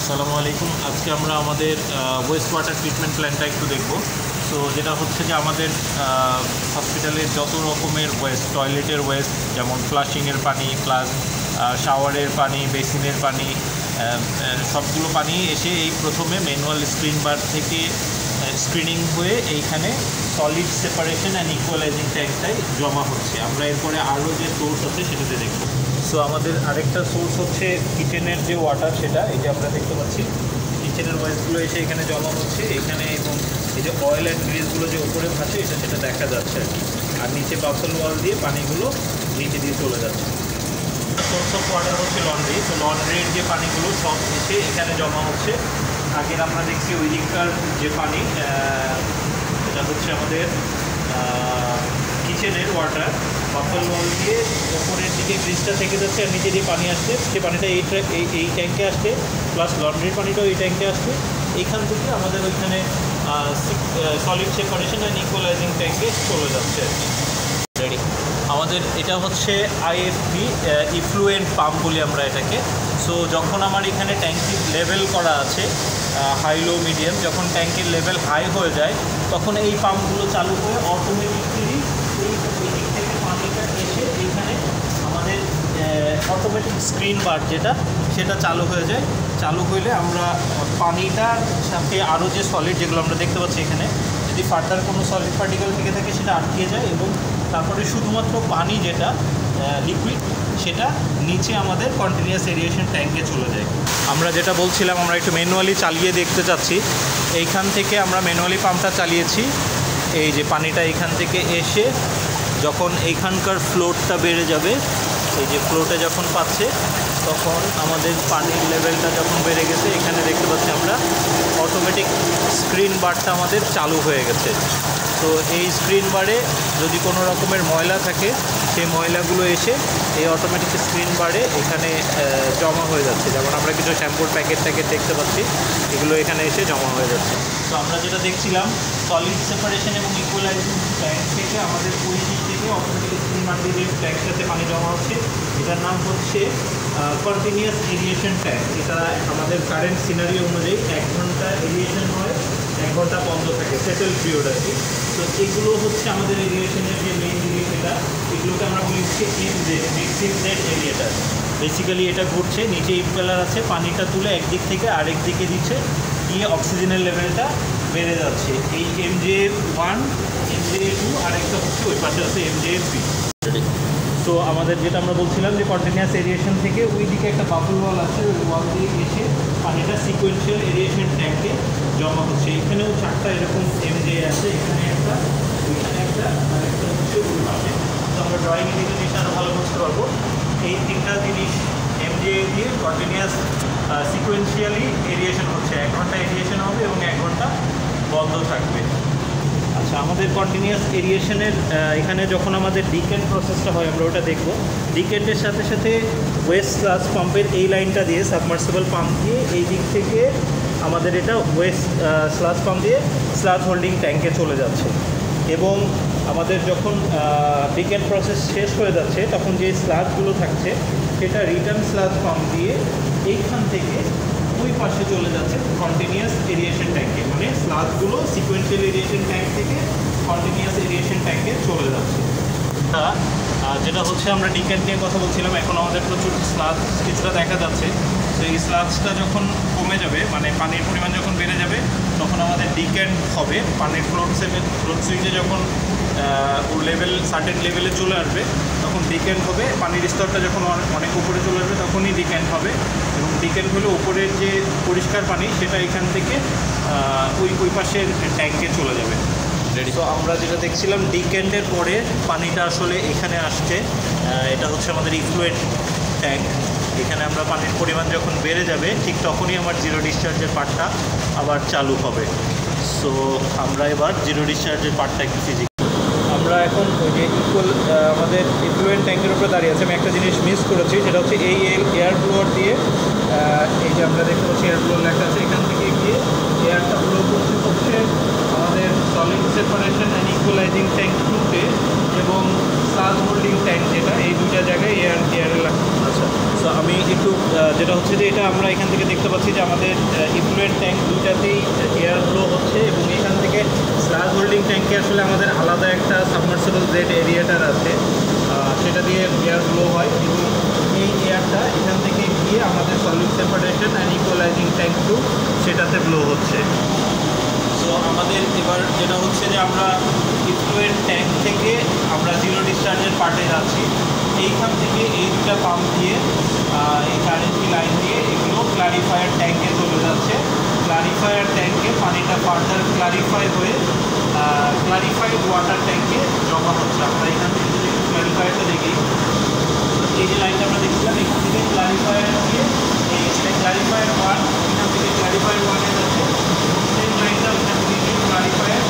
আসসালামু আলাইকুম। আজকে আমরা আমাদের ওয়েস্ট ওয়াটার ট্রিটমেন্ট প্ল্যানটা একটু দেখব। সো যেটা হচ্ছে যে আমাদের হসপিটালের যত রকমের ওয়েস্ট, টয়লেটের ওয়েস্ট, যেমন ফ্লাশিংয়ের পানি প্লাস শাওয়ারের পানি, বেসিনের পানি, সবগুলো পানি এসে এই প্রথমে ম্যানুয়াল স্ক্রিন বার থেকে স্ক্রিনিং হয়ে এইখানে সলিড সেপারেশন অ্যান্ড ইকুয়ালাইজিং ট্যাঙ্কটাই জমা হচ্ছে। আমরা এরপরে আরও যে সোর্স আছে সেটাতে দেখব। সো আমাদের আরেকটা সোর্স হচ্ছে কিচেনের যে ওয়াটার, সেটা এই যে আমরা দেখতে পাচ্ছি কিচেনের ওয়েস্টগুলো এসে এখানে জমা হচ্ছে এখানে, এবং এই যে অয়েল অ্যান্ড গ্রিসগুলো যে উপরে ভাসে সেটা দেখা যাচ্ছে আর কি। আর নিচে বাফল ওয়াল দিয়ে পানিগুলো নিচে দিয়ে চলে যাচ্ছে। সোর্স অফ ওয়াটার হচ্ছে লন্ড্রি। তো লন্ড্রির যে পানিগুলো সব এসে এখানে জমা হচ্ছে। আগের আমরা দেখছি ওই দিককার যে পানি, এটা হচ্ছে আমাদের কিচেনের ওয়াটার, বাফল ওয়াল দিয়ে ওপরের দিকে গ্রিসটা থেকে যাচ্ছে আর নিচে যে পানি আসছে সে পানিটা এই ট্যাঙ্কে আসছে, প্লাস লন্ড্রির পানিটাও এই ট্যাঙ্কে আসছে। এইখান থেকে আমাদের ওইখানে সলিড সেপারেশন অ্যান্ড ইকুয়ালাইজিং ট্যাঙ্কে চলে যাচ্ছে আর কি। রেডি। আমাদের এটা হচ্ছে আইএফপি, ইফ্লুয়েন্ট পাম্প বলি আমরা এটাকে। সো যখন আমার এখানে ট্যাঙ্কির লেভেল করা আছে হাই লো মিডিয়াম, যখন ট্যাঙ্কির লেভেল হাই হয়ে যায় তখন এই পাম্পগুলো চালু করে অটোমেটিক্যালি এই দিক থেকে পানিটা এসে এইখানে আমাদের অটোমেটিক স্ক্রিন বার সেটা চালু হয়ে যায়। চালু হইলে আমরা পানিটার সাথে আরও যে সলিড যেগুলো আমরা দেখতে পাচ্ছি এখানে, যদি ফার্দার কোনো সলিড পার্টিকেল থেকে থাকে সেটা আটকে যায়, এবং তারপরে শুধুমাত্র পানি যেটা লিকুইড সেটা নিচে আমাদের কন্টিনিউয়াস এরিয়েশন ট্যাঙ্কে চলে যায়। আমরা যেটা বলছিলাম, আমরা একটু ম্যানুয়ালি চালিয়ে দেখতে চাচ্ছি। এইখান থেকে আমরা ম্যানুয়ালি পাম্পটা চালিয়েছি। এই যে পানিটা এখান থেকে এসে যখন এইখানকার ফ্লোটটা বেড়ে যাবে, এই যে ফ্লোটে যখন পাচ্ছে তখন আমাদের পানির লেভেলটা যখন বেড়ে গেছে এখানে দেখতে পাচ্ছি আমরা অটোমেটিক স্ক্রিন বারটা আমাদের চালু হয়ে গেছে। তো এই স্ক্রিন বারে যদি কোনো রকমের ময়লা থাকে সেই ময়লাগুলো এসে এই অটোমেটিক স্ক্রিন বারে এখানে জমা হয়ে যাচ্ছে। যেমন আমরা কিছু শ্যাম্পুর প্যাকেট দেখতে পাচ্ছি, এগুলো এখানে এসে জমা হয়ে যাচ্ছে। তো আমরা যেটা দেখছিলাম সলিড সেপারেশন এবং ইকুয়ালাইজিং ট্যাঙ্ক থেকে আমাদের ওই দিক থেকে অটোমেটিক স্ক্রিন বার দিয়ে যে ট্যাঙ্কটাতে পানি জমা হচ্ছে এটার নাম হচ্ছে কন্টিনিউয়াস এরিয়েশন ট্যাঙ্ক। এটা আমাদের কারেন্ট সিনারি অনুযায়ী 1 ঘন্টা এরিয়েশন হয়, 1 ঘন্টা বন্ধ থাকে, সেটেল পিরিয়ড আর কি। তো এগুলো হচ্ছে আমাদের এরিয়েশনের যে মেইন জিনিস, এগুলোকে আমরা বলি হচ্ছে মিক্সিং এরিয়াটা। বেসিক্যালি এটা ঘুরছে, নিচে ইম্পেলার আছে, পানিটা তুলে একদিক থেকে আরেক দিকে দিচ্ছে, দিয়ে অক্সিজেনের লেভেলটা বেড়ে যাচ্ছে। এই MJ1, MJ2 আরেকটা হচ্ছে ওই পাশে আছে MJ3। তো আমাদের যেটা আমরা বলছিলাম যে কন্টিনিউয়াস এরিয়েশন থেকে ওই দিকে একটা বাফল ওয়াল আছে, ওই ওয়াল দিয়ে এসে পানিটা সিকোয়েন্সিয়াল এরিয়েশন ট্যাঙ্কে জমা হচ্ছে। এখানেও 4টা এরকম MJ আছে, এখানে একটা, ওইখানে একটা, আর একটা হচ্ছে ওই পাশে। তো আমরা ড্রয়িং দিকে জিনিসটা আরও ভালো বুঝতে পারবো। এই 3টা জিনিস MJ দিয়ে কন্টিনিউয়াস সিকোয়েন্সিয়ালি এরিয়েশন হচ্ছে। 1 ঘন্টা এরিয়েশন হবে এবং 1 ঘন্টা বন্ধ থাকবে। আচ্ছা, আমাদের কন্টিনিউয়াস এরিয়েশনের এখানে যখন আমাদের ডিকেন্ট প্রসেসটা হয় আমরা ওটা দেখব। ডিকেন্টের সাথে সাথে ওয়েস্ট স্লাজ পাম্পের এই লাইনটা দিয়ে সাবমার্সিবল পাম্প দিয়ে এই দিক থেকে আমাদের এটা ওয়েস্ট স্লাজ পাম্প দিয়ে স্লাজ হোল্ডিং ট্যাঙ্কে চলে যাচ্ছে। এবং আমাদের যখন ডিকেন্ট প্রসেস শেষ হয়ে যাচ্ছে তখন যে স্লাজগুলো থাকছে সেটা রিটার্ন স্লাজ পাম্প দিয়ে এইখান থেকে ওই পাশে চলে যাচ্ছে কন্টিনিউয়াস এরিয়েশন ট্যাঙ্কে, মানে স্লাজগুলো সিকোয়েন্সিয়াল এরিয়েশন ট্যাঙ্ক থেকে কন্টিনিউয়াস এরিয়েশন ট্যাঙ্কে চলে যাচ্ছে। যেটা হচ্ছে আমরা ডিকেন্ট নিয়ে কথা বলছিলাম, এখন আমাদের প্রচুর স্লাজ কিছুটা দেখা যাচ্ছে। তো এই স্লাজটা যখন কমে যাবে, মানে পানির পরিমাণ যখন বেড়ে যাবে তখন আমাদের ডিকেন্ট হবে। পানির ফ্লোট সুইচে যখন ওর লেভেল সার্টেন লেভেলে চলে আসবে তখন ডিকেন্ট হবে। পানির স্তরটা যখন অনেক উপরে চলে আসবে তখনই ডিকেন্ট হবে, এবং ডিকেন্ট হলে উপরের যে পরিষ্কার পানি সেটা এখান থেকে ওই পাশের ট্যাঙ্কে চলে যাবে। তো আমরা যেটা দেখছিলাম ডিকেন্টের পরে পানিটা আসলে এখানে আসছে, এটা হচ্ছে আমাদের ইফ্লুয়েন্ট ট্যাঙ্ক। এখানে আমরা পানির পরিমাণ যখন বেড়ে যাবে ঠিক তখনই আমার জিরো ডিসচার্জের পার্টটা আবার চালু হবে। সো আমরা এবার জিরো ডিসচার্জের পার্টটা একটু ফিজিক্স। আমরা এখন ওই যে আমাদের ইফ্লুয়েন্ট ট্যাঙ্কের উপরে দাঁড়িয়ে আছে। আমি একটা জিনিস মিস করেছি, সেটা হচ্ছে এই এয়ার ব্লোয়ার দিয়ে, এই যে আমরা দেখতে পাচ্ছি এয়ার ব্লোয়ার লেখা আছে, এখান থেকে গিয়ে এয়ারটা ব্লো করছে আমাদের solid separation and equalising tank 2-তে এবং স্লাজ হোল্ডিং ট্যাঙ্ক, যেটা এই 2টা জায়গায় এয়ার লাগছে। আচ্ছা, সো আমি একটু যেটা হচ্ছে যে এটা আমরা এখান থেকে দেখতে পাচ্ছি দেখছি যে আমাদের ইফ্লুয়েন্ট ট্যাঙ্ক দুটাতেই এয়ার ফ্লো হচ্ছে, এবং এখান থেকে স্লাগ হোল্ডিং ট্যাঙ্কে আসলে আমাদের আলাদা একটা সাবমার্সিবল জেট এরিয়েটার আছে, সেটা দিয়ে এয়ার ফ্লো হয়, এবং এই এয়ারটা এখান থেকে গিয়ে আমাদের solid separation and equalising tank two সেটাতে ফ্লো হচ্ছে। সো আমাদের এবার যেটা হচ্ছে যে আমরা ইফ্লুয়েন্ট ট্যাঙ্ক থেকে আমরা জিরো ডিসচার্জের পার্টে যাচ্ছি। এইখান থেকে এই দুটা পাম্প দিয়ে এই কারেন্ট লাইন দিয়ে এগুলো ক্লারিফায়ার ট্যাঙ্কে চলে যাচ্ছে। ক্লারিফায়ার ট্যাঙ্কে পানিটা ফার্দার ক্লারিফাই হয়ে ক্লারিফাইড ওয়াটার ট্যাঙ্কে জমা হচ্ছে। আমরা এখান থেকে যদি ক্লারিফায়ারটা দেখি, এই যে লাইনটা আমরা দেখছিলাম এখান থেকে ক্লারিফায়ার দিয়ে এই ক্লারিফায়ার ওয়ান, এখান থেকে ক্লারিফায়ার ওয়ানে যাচ্ছে, সেই লাইনটা এখান থেকে ক্লারিফায়ার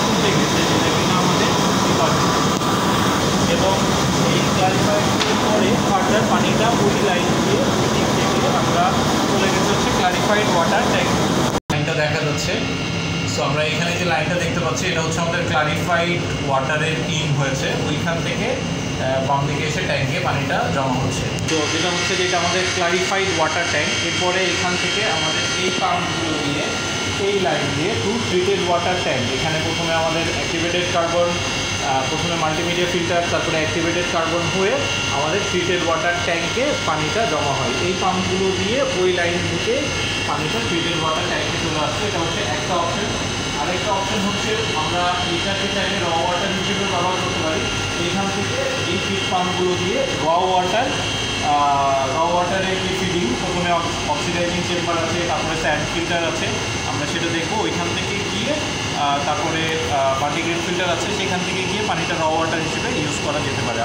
টুতে গেছে, যেটা কিনা আমাদের ডিপার্টমেন্ট, এবং এই ক্লারিফায়ার পরে ফার্দার পানিটা ওই লাইন দিয়ে দিক থেকে আমরা চলে গেছে হচ্ছে ক্লারিফাইড ওয়াটার ট্যাঙ্ক। লাইনটা দেখা যাচ্ছে। সো আমরা এখানে যে লাইনটা দেখতে পাচ্ছি এটা হচ্ছে আমাদের ক্লারিফাইড ওয়াটারের ইন হয়েছে, ওইখান থেকে বাম দিকে এসে ট্যাঙ্কে পানিটা জমা হচ্ছে। তো যেটা হচ্ছে যে এটা আমাদের ক্লারিফাইড ওয়াটার ট্যাঙ্ক। এরপরে এখান থেকে আমাদের এই পাম্পগুলো দিয়ে এই লাইন দিয়ে টু ট্রিটেড ওয়াটার ট্যাঙ্ক, এখানে প্রথমে আমাদের অ্যাক্টিভেটেড কার্বন, প্রথমে মাল্টিমিডিয়া ফিল্টার, তারপরে অ্যাক্টিভেটেড কার্বন হয়ে আমাদের ট্রিটেড ওয়াটার ট্যাঙ্কে পানিটা জমা হয়। এই পাম্পগুলো দিয়ে ওই লাইন থেকে পানিটা ট্রিটেড ওয়াটার ট্যাঙ্কে চলে আসছে। এটা হচ্ছে একটা অপশন। আরেকটা অপশন হচ্ছে আমরা এইটাকে চাইলে র ওয়াটার হিসেবে ব্যবহার করতে পারি। এইখান থেকে এই ফিড পাম্পগুলো দিয়ে র ওয়াটারের যে ফিডিং, প্রথমে অক্সিডাইজিং চেম্বার আছে, তারপরে স্যান্ড ফিল্টার আছে, আমরা সেটা দেখবো। ওইখান থেকে গিয়ে তারপরে মাল্টিগ্রেড ফিল্টার আছে, সেখান থেকে গিয়ে পানিটা র ওয়াটার হিসেবে ইউজ করা যেতে পারে।